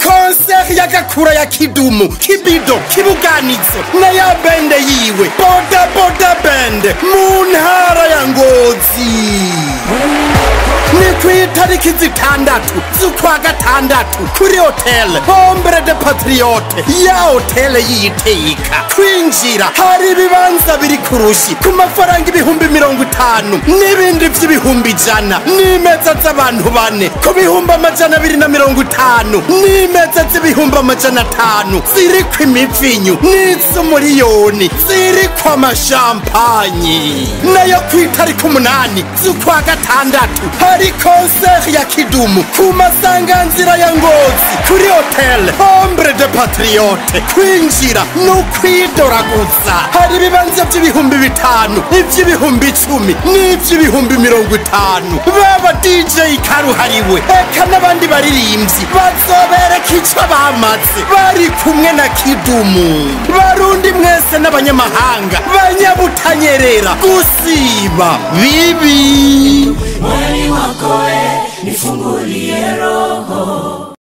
Concert yakakura ya Kidumu, Kibido, Kibuganizo na ya bende yiwe Boda Boda bende mu ntara ya Ngozi. Ni ku itariki zitandatu z'ukwa gatandatu kuri Hôtel Ombre de Patriotes ya Hôtel y'iteka. Kwinjira hari ibibanza biri kurushi ku mafaranga 50,000 n'ibindi vy'ibihumbi 100 n'imeza z'abantu bane ku bihumbi 250 n'imeza z'ibihumbi 500 ziri ku imivinyu n'iz'umuriyoni ziri ku amashampanyi. Nayo ku itariki 8 z'ukwa gatandatu hari concert ya Kidumu ku masanganzira ya Ngozi kuri Hôtel Ombre de Patriotes. Kwinjira no kwidoraguza hari ibibanza by'ibihumbi 5 ivy'ibihumbi 10 n'ivy'ibihumbi 50. Baba DJ karuhariwe eka n'abandi baririmbyi bazobereka ico bamaze bari kumwe na Kidumu. Barundi mwese n'abanyamahanga banyabutanyerera gusiba bibi. Mwani wakoe nifungulie roho.